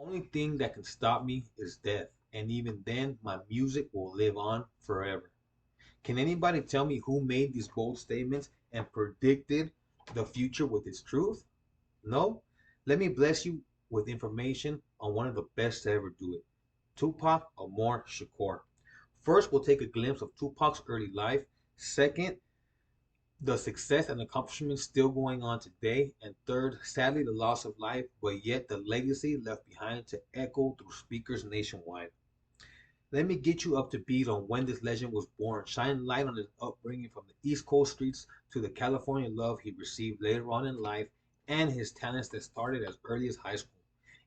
Only thing that can stop me is death, and even then, my music will live on forever. Can anybody tell me who made these bold statements and predicted the future with his truth? No? Let me bless you with information on one of the best to ever do it, Tupac Amor Shakur. First, we'll take a glimpse of Tupac's early life. Second, the success and accomplishments still going on today. And third, sadly, the loss of life, but yet the legacy left behind to echo through speakers nationwide. Let me get you up to beat on when this legend was born, shine light on his upbringing from the East Coast streets to the California love he received later on in life, and his talents that started as early as high school.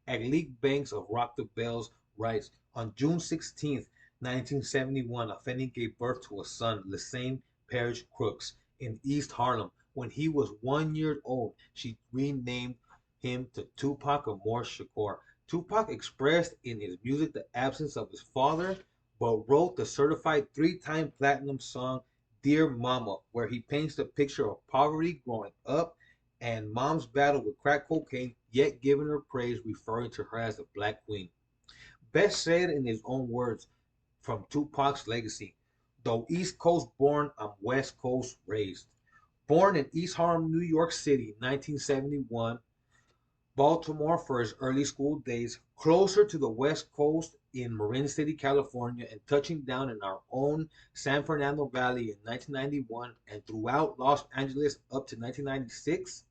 Aglik Banks of Rock the Bells writes, on June 16th, 1971, a Fanny gave birth to a son, Lassane Parrish Crooks, in East Harlem. When he was 1 year old, she renamed him to Tupac Amor Shakur. Tupac expressed in his music the absence of his father, but wrote the certified three-time platinum song Dear Mama, where he paints the picture of poverty growing up and mom's battle with crack cocaine, yet giving her praise, referring to her as the Black Queen. Best said in his own words from Tupac's legacy. Though East Coast born, I'm West Coast raised. Born in East Harlem, New York City, 1971, Baltimore for his early school days, closer to the West Coast in Marin City, California, and touching down in our own San Fernando Valley in 1991 and throughout Los Angeles up to 1996.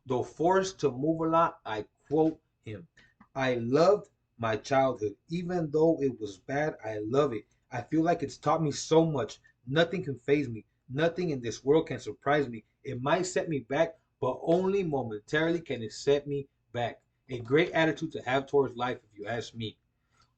Though forced to move a lot, I quote him, I loved my childhood. Even though it was bad, I love it. I feel like it's taught me so much. Nothing can faze me. Nothing in this world can surprise me. It might set me back, but only momentarily can it set me back. A great attitude to have towards life, if you ask me.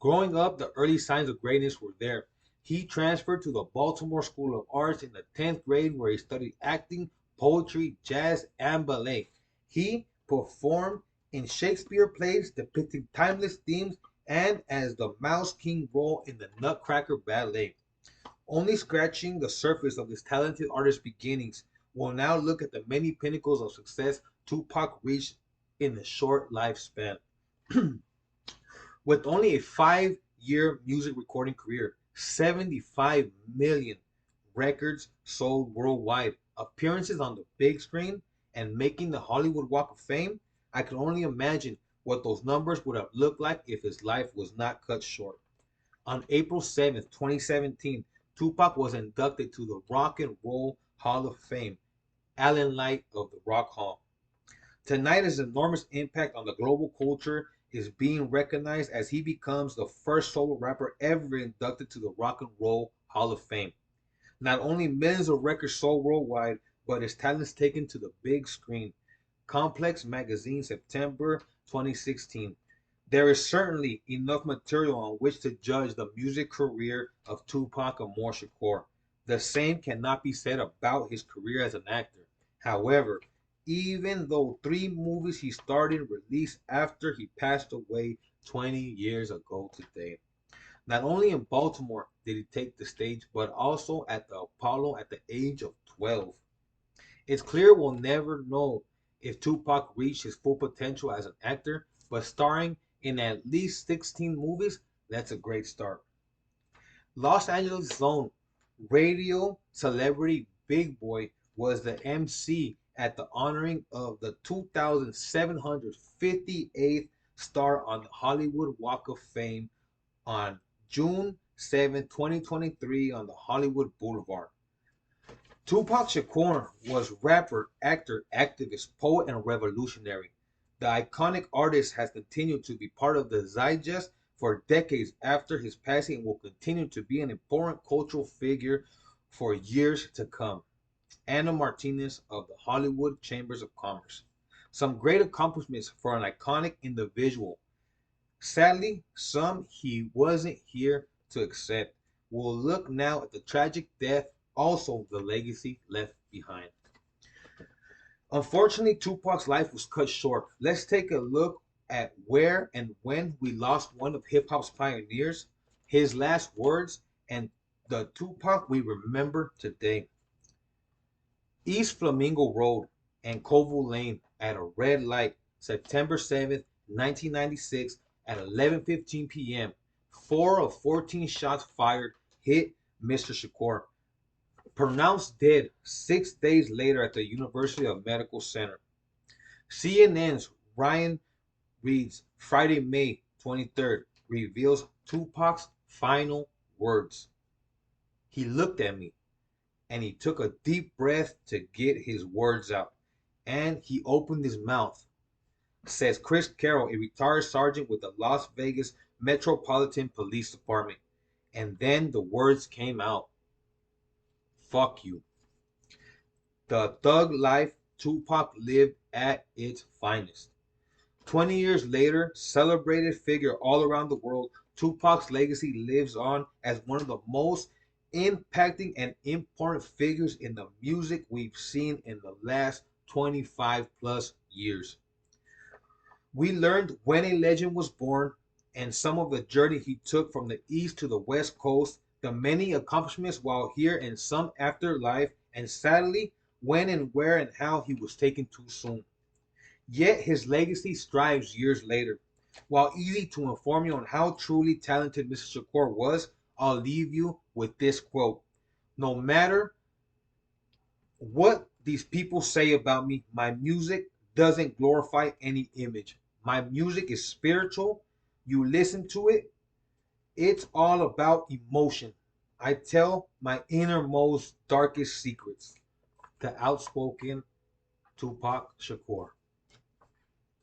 Growing up, the early signs of greatness were there. He transferred to the Baltimore School of Arts in the 10th grade, where he studied acting, poetry, jazz, and ballet. He performed in Shakespeare plays depicting timeless themes and as the Mouse King role in the Nutcracker Ballet. Only scratching the surface of this talented artist's beginnings, we'll now look at the many pinnacles of success Tupac reached in a short lifespan. With only a 5 year music recording career, 75 million records sold worldwide, appearances on the big screen, and making the Hollywood Walk of Fame, I can only imagine what those numbers would have looked like if his life was not cut short. On April 7th, 2017, Tupac was inducted to the Rock and Roll Hall of Fame, Alan Light of the Rock Hall. Tonight, his enormous impact on the global culture is being recognized as he becomes the first solo rapper ever inducted to the Rock and Roll Hall of Fame. Not only millions of records sold worldwide, but his talents taken to the big screen. Complex Magazine, September 2016. There is certainly enough material on which to judge the music career of Tupac Amor Shakur. The same cannot be said about his career as an actor. However, even though three movies he starred in released after he passed away 20 years ago today. Not only in Baltimore did he take the stage, but also at the Apollo at the age of 12. It's clear we'll never know if Tupac reached his full potential as an actor, but starring in at least 16 movies, that's a great start. Los Angeles' zone radio celebrity Big Boy was the MC at the honoring of the 2,758th star on the Hollywood Walk of Fame on June 7, 2023 on the Hollywood Boulevard. Tupac Shakur was rapper, actor, activist, poet, and revolutionary. The iconic artist has continued to be part of the zeitgeist for decades after his passing and will continue to be an important cultural figure for years to come. Anna Martinez of the Hollywood Chambers of Commerce. Some great accomplishments for an iconic individual. Sadly, some he wasn't here to accept. We'll look now at the tragic death, also the legacy left behind. Unfortunately, Tupac's life was cut short. Let's take a look at where and when we lost one of hip hop's pioneers, his last words, and the Tupac we remember today. East Flamingo Road and Colville Lane at a red light, September 7th, 1996, at 11:15 p.m., 4 of 14 shots fired hit Mr. Shakur, pronounced dead 6 days later at the University of Medical Center. CNN's Ryan Reed's Friday, May 23rd reveals Tupac's final words. He looked at me and he took a deep breath to get his words out. And he opened his mouth, says Chris Carroll, a retired sergeant with the Las Vegas Metropolitan Police Department. And then the words came out. Fuck you. The thug life Tupac lived at its finest. 20 years later, celebrated figure all around the world, Tupac's legacy lives on as one of the most impacting and important figures in the music we've seen in the last 25 plus years. We learned when a legend was born and some of the journey he took from the east to the west coast, the many accomplishments while here and some afterlife, and sadly, when and where and how he was taken too soon. Yet his legacy strives years later. While easy to inform you on how truly talented Mr. Shakur was, I'll leave you with this quote. No matter what these people say about me, my music doesn't glorify any image. My music is spiritual. You listen to it, it's all about emotion. I tell my innermost, darkest secrets. The outspoken Tupac Shakur.